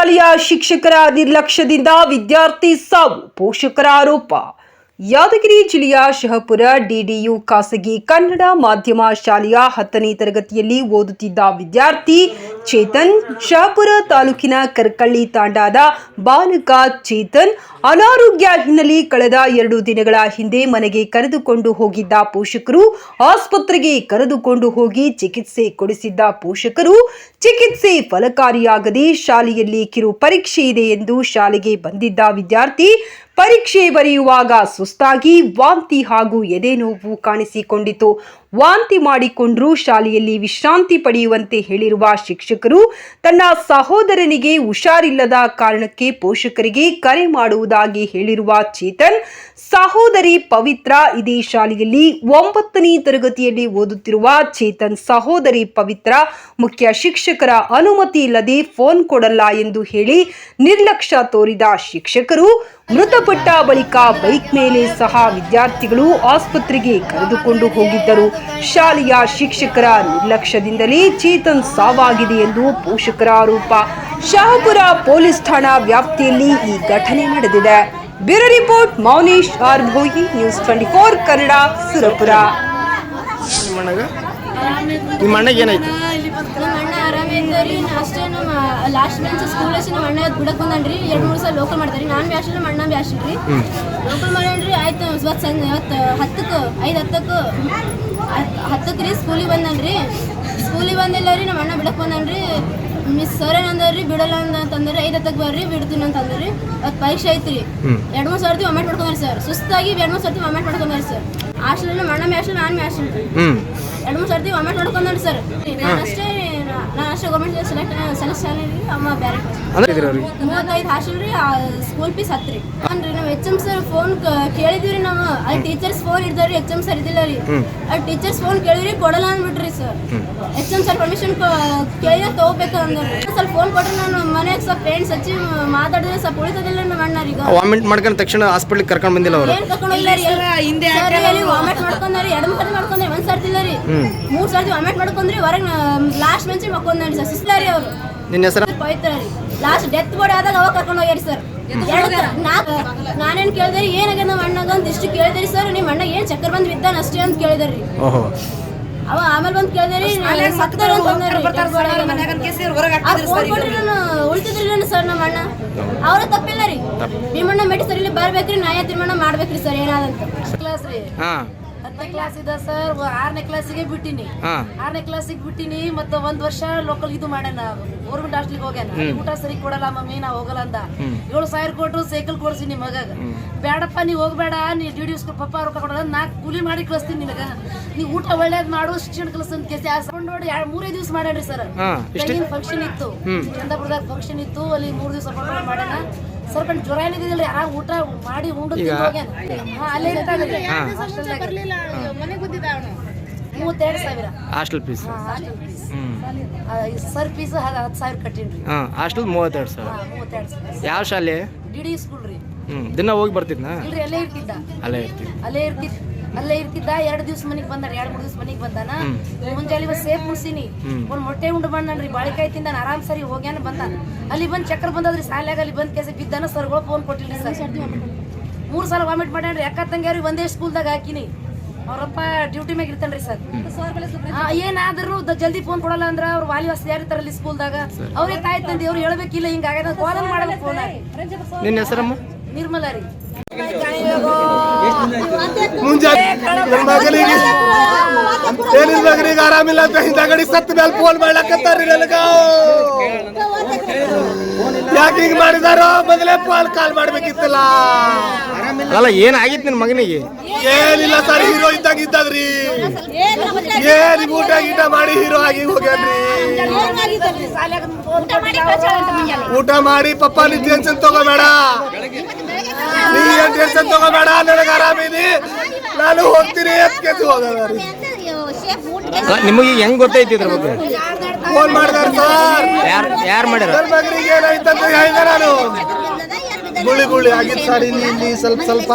ಶಾಲೆಯ ಶಿಕ್ಷಕರ ನಿರ್ಲಕ್ಷ್ಯದಿಂದ ವಿದ್ಯಾರ್ಥಿ ಸಾವು, ಪೋಷಕರ ಆರೋಪ. ಯಾದಗಿರಿ ಜಿಲ್ಲೆಯ ಶಹಪುರ ಡಿಡಿಯು ಖಾಸಗಿ ಕನ್ನಡ ಮಾಧ್ಯಮ ಶಾಲೆಯ 10ನೇ ತರಗತಿಯಲ್ಲಿ ಓದುತ್ತಿದ್ದ ವಿದ್ಯಾರ್ಥಿ ಚೇತನ್, ಶಹಪುರ ತಾಲೂಕಿನ ಕರ್ಕಳ್ಳಿ ತಾಂಡಾದ ಬಾಲಕ ಚೇತನ್ ಅನಾರೋಗ್ಯ ಹಿನ್ನೆಲೆ ಕಳೆದ 2 ದಿನಗಳ ಹಿಂದೆ ಮನೆಗೆ ಕರೆದುಕೊಂಡು ಹೋಗಿದ್ದ ಪೋಷಕರು ಆಸ್ಪತ್ರೆಗೆ ಕರೆದುಕೊಂಡು ಹೋಗಿ ಚಿಕಿತ್ಸೆ ಕೊಡಿಸಿದ್ದ ಪೋಷಕರು ಚಿಕಿತ್ಸೆ ಫಲಕಾರಿಯಾಗದೆ ಶಾಲೆಯಲ್ಲಿ ಕಿರು ಪರೀಕ್ಷೆ ಇದೆ ಎಂದು ಶಾಲೆಗೆ ಬಂದಿದ್ದ ವಿದ್ಯಾರ್ಥಿ ಪರೀಕ್ಷೆ ಬರೆಯುವಾಗ ಸುಸ್ತಾಗಿ ವಾಂತಿ ಹಾಗೂ ಎದೆ ನೋವು ಕಾಣಿಸಿಕೊಂಡಿತು. ವಾಂತಿ ಮಾಡಿಕೊಂಡ್ರು. ಶಾಲೆಯಲ್ಲಿ ವಿಶ್ರಾಂತಿ ಪಡೆಯುವಂತೆ ಹೇಳಿರುವ ಶಿಕ್ಷಕರು ತನ್ನ ಸಹೋದರನಿಗೆ ಹುಷಾರಿಲ್ಲದ ಕಾರಣಕ್ಕೆ ಪೋಷಕರಿಗೆ ಕರೆ ಮಾಡುವುದಾಗಿ ಹೇಳಿರುವ ಚೇತನ್ ಸಹೋದರಿ ಪವಿತ್ರ ಇದೇ ಶಾಲೆಯಲ್ಲಿ 9ನೇ ತರಗತಿಯಲ್ಲಿ ಓದುತ್ತಿರುವ ಚೇತನ್ ಸಹೋದರಿ ಪವಿತ್ರ ಮುಖ್ಯ ಶಿಕ್ಷಕರ ಅನುಮತಿ ಇಲ್ಲದೆ ಫೋನ್ ಕೊಡಲ್ಲ ಎಂದು ಹೇಳಿ ನಿರ್ಲಕ್ಷ್ಯ ತೋರಿದ ಶಿಕ್ಷಕರು ಮೃತಪಟ್ಟ ಬಳಿಕ ಬೈಕ್ ಮೇಲೆ ಸಹ ವಿದ್ಯಾರ್ಥಿಗಳು ಆಸ್ಪತ್ರೆಗೆ ಕರೆದುಕೊಂಡು ಹೋಗಿದ್ದರು. ಶಾಲೆಯ ಶಿಕ್ಷಕರ ನಿರ್ಲಕ್ಷ್ಯದಿಂದಲೇ ಚೇತನ್ ಸಾವಾಗಿದೆ ಎಂದು ಪೋಷಕರ ಆರೋಪ. ಶಹಪುರ ಪೊಲೀಸ್ ಠಾಣಾ ವ್ಯಾಪ್ತಿಯಲ್ಲಿ ಈ ಘಟನೆ ನಡೆದಿದೆ. Bureau report Mounesh R Bhoi, news 24 Kannada, Surapura. ನಿಮ್ಮ ಅಣ್ಣಗೆ ಏನಾಯ್ತು? ನಮ್ಮ ಅಣ್ಣ ಆರಾಮಿದ್ದರಿ ಅಷ್ಟೇ. ನಮ್ಮ ಲಾಸ್ಟ್ ಬೆಂಚ್ ಸ್ಕೂಲ್ ಅಷ್ಟೇ ನಮ್ಮ ಅಣ್ಣ ಬಿಡಕ್ಕೆ ಬಂದನ್ರಿ. 2-3 ಸಲ ಲೋಕಲ್ ಮಾಡ್ತಾರೆ. ನಾನು ಭೀ ಅಷ್ಟೇ, ನಮ್ಮ ಅಣ್ಣ ಭೀ ಅಷ್ಟೇ ರೀ. ಲೋಕಲ್ ಮಾಡ್ಯಾನ್ರಿ. ಆಯ್ತು ಇವತ್ತು ಸಂಜೆ 10ಕ್ಕೆ ರೀ ಸ್ಕೂಲಿಗೆ ಬಂದನ್ರಿ. ಸ್ಕೂಲಿಗೆ ಬಂದಿಲ್ಲ ರೀ. ನಮ್ಮ ಅಣ್ಣ ಬಿಡಕ್ಕೆ ಬಂದನ್ರಿ. ಮಿಸ್ ಸರ್ ಏನಂದ್ರಿ ಬಿಡಲ್ಲ ಅಂತಂದ್ರೆ 5:10ಕ್ಕೆ ಬರ್ರಿ ಬಿಡ್ತೀನಿ ಅಂತಂದ್ರಿ. ಅದು ಪರೀಕ್ಷೆ ಐತ್ರಿ. 2-3 ಸರ್ತಿ ವಾಮಿಟ್ ಮಾಡ್ಕೊಂಡ್ರಿ ಸರ್. ಸುಸ್ತಾಗಿ 2-3 ಸರ್ತಿ ವಾಮಿಟ್ ಮಾಡ್ಕೊಂಡ್ರಿ ಸರ್. ಹಾಸ್ಟೆಲ್ ನಮ್ಮ ಅಣ್ಣ ಮ್ಯಾಸ್ಟಲ್, ನಾನು ಮ್ಯಾಸ್ಟಲ್ ರೀ. 2-3 ಸರ್ತಿ ವಾಮಿಟ್ ಮಾಡ್ಕೊಂಡ್ರಿ ಸರ್. ನಾನು ಅಷ್ಟೇ ಗೌರ್ಮೆಂಟ್ ಸೆಲೆಕ್ಷನ್ ರೀ. ಅಮ್ಮ ಬೇರೆ 35 ಹಾಸ್ಟೆಲ್ ರೀ. ಸ್ಕೂಲ್ ಫೀಸ್ 10 ರೀ. ಅಂದ್ರೆ ನಾವು HM ಸರ್ ಫೋನ್ ಕೇಳಿದ್ವಿ ನಾವು. ಅಲ್ಲಿ ಟೀಚರ್ಸ್ ಫೋನ್ ಇರ್ತಾವ್ರಿ, HM ಸರ್ ಇದ್ದಿಲ್ಲ ರೀ. ಅಲ್ಲಿ ಟೀಚರ್ಸ್ ಫೋನ್ ಕೇಳಿದ್ರಿ, ಕೊಡಲ್ಲ ಅಂದ್ಬಿಟ್ರಿ ಸರ್. HM ಸರ್ ಪರ್ಮಿಷನ್ ಕೇಳಿದ್ರೆ ತಗೋಬೇಕು ಅಂದ್ರೆ ಸ್ವಲ್ಪ ಫೋನ್ ಕೊಟ್ಟರೆ ನಾನು ಮನೆಗೆ ಸ್ವಲ್ಪ ಫ್ರೆಂಡ್ಸ್ ಹಚ್ಚಿ ಮಾತಾಡಿದ್ರೆ ಸ್ವಲ್ಪ ಉಳಿತದಿಲ್ಲ ನಮ್ಮ ಅಣ್ಣರಿಗೆ. ವಾಮಿಟ್ ಮಾಡ್ಕೊಂಡು ತಕ್ಷಣ ಹಾಸ್ಪಿಟ್ಲಿಗೆ ಕರ್ಕೊಂಡು ಬಂದಿಲ್ಲ ಅವರು? ಏನು ಕರ್ಕೊಂಡು ಹೋಗಿಲ್ಲ ರೀ. ವಾಮಿಟ್ ಮಾಡ್ಕೊಂಡ್ರಿ. 2 ಸರ್ತಿ ಮಾಡ್ಕೊಂಡ್ರಿ. 1 ಸರ್ತಿ ಇಲ್ಲ ರೀ. 3 ಸರ್ತಿ ವಾಮಿಟ್ ಮಾಡ್ಕೊಂಡ್ರಿ. ಹೊರಗೆ ಲಾಸ್ಟ್ ಬೆಂಚ್ ಮಕ್ಕೊಂಡ್ರಿ ಸರ್. ಸುಸ್ತಾರಿ ಅವರು. ನಿನ್ನ ಹೆಸರು? ಪವಿತ್ರ ರೀ. ಲಾಸ್ಟ್ ಡೆತ್ ಬಾಡಿ ಆದಾಗ ಅವಾಗ ಕರ್ಕೊಂಡು ಹೋಗ್ಯಾರಿ ಸರ್. ನಾನೇನು ಕೇಳಿದ್ರಿ, ಏನಾಗ್ಯದ ನಮ್ಮ ಅಣ್ಣಗ ಅಂತ ಇಷ್ಟು ಕೇಳಿದ್ರಿ ಸರ್. ನಿಮ್ಮ ಅಣ್ಣ ಏನು ಚಕ್ಕರ್ ಬಂದು ಬಿದ್ದಾನ ಅಷ್ಟೇ ಅಂತ ಕೇಳಿದ್ರಿ. ಅವ ಆಮೇಲೆ ಬಂದು ಕೇಳಿದ್ರಿ ಸತ್ತರ್ ಅಂತ ನಾನು ಉಳಿತಿದ್ರಿ ಸರ್. ನಮ್ಮ ಅಣ್ಣ ಅವ್ರ ತಪ್ಪಿಲ್ಲ ರೀ. ನಿಮ್ಮಣ್ಣ ಮೆಡಿಸರ್ ಇಲ್ಲಿ ಬರ್ಬೇಕ್ರಿ, ನ್ಯಾಯ ತೀರ್ಮಾನ ಮಾಡ್ಬೇಕ್ರಿ ಸರ್ ಏನಾದಂತ. ಕ್ಲಾಸ್ ರೀ 10ನೇ ಕ್ಲಾಸ್ ಇದ್ದ ಸರ್. 6ನೇ ಕ್ಲಾಸಿಗೆ ಬಿಟ್ಟಿನಿ. 6ನೇ ಕ್ಲಾಸಿಗೆ ಬಿಟ್ಟಿನಿ. ಮತ್ತೆ 1 ವರ್ಷ ಲೋಕಲ್ ಇದು ಮಾಡ್ಯಾನ. ಗೌರ್ಮೆಂಟ್ ಹಾಸ್ಟೆಲ್ಗೆ ಹೋಗ್ಯಾನ. ಊಟ ಸರಿ ಕೊಡಲ್ಲ ಮಮ್ಮಿ, ನಾ ಹೋಗಲ್ಲ ಅಂದ. 7,000 ಕೊಟ್ಟು ಸೈಕಲ್ ಕೊಡ್ಸಿ ನಿಮ್ಮ ಮಗಾಗ. ಬೇಡಪ್ಪ ನೀ ಹೋಗ್ಬೇಡ, ನೀ ಡ್ಯೂಟಿ ಪಪ್ಪ ರೊಕ್ಕ ಕೊಡೋದ, ನಾ ಕೂಲಿ ಮಾಡಿ ಕಳಿಸ್ತೀನಿ ನಿನಗ. ನೀ ಊಟ ಒಳ್ಳೇದ್ ಮಾಡು, ಶಿಕ್ಷಣ ಕಲಿಸ್ತಂತ ಕೇಸಿ ನೋಡಿ 3 ದಿವಸ ಮಾಡ್ಯಾನ್ರಿ ಸರ್. ಫಂಕ್ಷನ್ ಇತ್ತು, ಚಂದಾಪುರದಾಗ ಫಂಕ್ಷನ್ ಇತ್ತು. ಅಲ್ಲಿ 3 ದಿವಸ ಮಾಡ್ಯಾನ. ಸ್ವಲ್ಪ ಜ್ವರ ಏನಿದಿಲ್ರಿ, ಆ ಊಟ ಮಾಡಿ ಉಂಡು ಹೋಗ್ಯಾನ. ಅಲ್ಲೇ 32,000 ಹಾಸ್ಟೆಲ್ ಫೀಸ್. ಸರ್ ಫೀಸ್ 10,000 ಕಟ್ಟಿನ್ರಿ. ಹಾಸ್ಟೆಲ್ 32,000. ಯಾವ ಶಾಲೆ? ಡಿಡಿ ಸ್ಕೂಲ್ ರೀ. ದಿನ ಹೋಗಿ ಬರ್ತಿದ್ನಾ? ಇಲ್ರಿ, ಅಲ್ಲೇ ಇರ್ತಿದ್ದ. ಅಲ್ಲೇ ಇರ್ತಿದ್ದ. 2 ದಿವಸ ಮನೆಗೆ ಬಂದಾನ. 2-3 ದಿವಸ ಮನೆಗೆ ಬಂದಾನ. ಮುಂಜಾನೆ ಸೇಫ್ ಮುಡ್ಸಿನಿ. ಒಂದ್ ಮೊಟ್ಟೆ ಉಂಡು ಬಂದನ್ರಿ. ಬಾಳಿಕಾಯಿ ತಿಂದಾನ. ಆರಾಮ್ ಸರಿ ಹೋಗ್ಯಾನ ಬಂದಾನ. ಅಲ್ಲಿ ಬಂದ್ ಚಕ್ರ ಬಂದದ್ರಿ ಸಾಲ್ಯಾಗ. ಅಲ್ಲಿ ಬಂದ್ ಕೇಸ ಬಿದ್ದಾನ. ಸರ್ಗಳು ಫೋನ್ ಕೊಟ್ಟಿಲ್ರಿ ಸರ್. 3 ಸಲ ವಾಮಿಟ್ ಮಾಡ್ಯಾನ್ರಿ. ಅಕ್ಕ ತಂಗಿಯವ್ರಿಗೆ ಒಂದೇ ಸ್ಕೂಲ್ದಾಗ ಹಾಕಿನಿ. ಅವ್ರಪ್ಪ ಡ್ಯೂಟಿ ಮ್ಯಾಗ ಇರ್ತಾನ್ರಿ ಸರ್. ಏನಾದ್ರು ಜಲ್ದಿ ಫೋನ್ ಕೊಡಲ್ಲ ಅಂದ್ರ ಅವ್ರು ವಾಲಿ ವಾಸಿ ಯಾರಿರ್ತಾರಲ್ಲಿ ಸ್ಕೂಲ್ದಾಗ, ಅವ್ರೇ ತಾಯಿ ತಂದಿ ಅವ್ರು ಹೇಳ್ಬೇಕಿಲ್ಲ ಹಿಂಗಾಗ್ಯದ ಕಾಲ್ ಮಾಡಲ್ಲ ಫೋನ್. ನಿನ್ನ ಹೆಸರಮ್ಮ? ನಿರ್ಮಲಾ ರೀ. ಮಗನಿಗೆ ಆರಾಮಿಲ್ಲ ಅಂತ ಹಿಂದಗಡಿ ಸತ್ತ ಮೇಲೆ ಫೋನ್ ಮಾಡ್ಲಕತ್ತಾರ್ರಿ ನನಗ. ಯಾಕೆ ಹಿಂಗ್ ಮಾಡಿದಾರೋ? ಮೊದಲೇ ಕಾಲ್ ಮಾಡ್ಬೇಕಿತ್ತಲ್ಲ. ಅಲ್ಲ, ಏನಾಗಿತ್ತು ನಿನ್ನ ಮಗನಿಗೆ? ಏನಿಲ್ಲ ಸರ್, ಹೀರೋ ಇದ್ದಾಗ್ರಿ. ಏನ್ ಊಟ ಗೀಟ ಮಾಡಿ ಹೀರೋ ಆಗಿ ಹೋಗ್ಯಾನ್ರಿ. ಊಟ ಮಾಡಿ ಪಪ್ಪ ನೀ ಟೆನ್ಷನ್ ತಗೋಬೇಡ, ನೀ ಏನ್ ಟೆನ್ಷನ್ ತಗೋಬೇಡ, ನನಗೆ ಆರಾಮಿನಿ, ನಾನು ಹೋಗ್ತೀನಿ ಅಂತ ಕೇಳಿ ಹೋಗೋದ್ರಿ. ನಿಮಗೆ ಹೆಂಗ್ ಗೊತ್ತೈತಿ ಇದ್ರ ಬಗ್ಗೆ? ಫೋನ್ ಮಾಡಿದಾರ ಸರ್. ಯಾರು ಮಾಡ್ಯಾರ? ನನ್ನ ಮಗನಿಗೆ ಏನಾಯ್ತಂತ ಹೇಳಿದೆ ನಾನು. ಗುಳಿ ಆಗಿತ್ತು ಸರ್ ಇಲ್ಲಿ ಸ್ವಲ್ಪ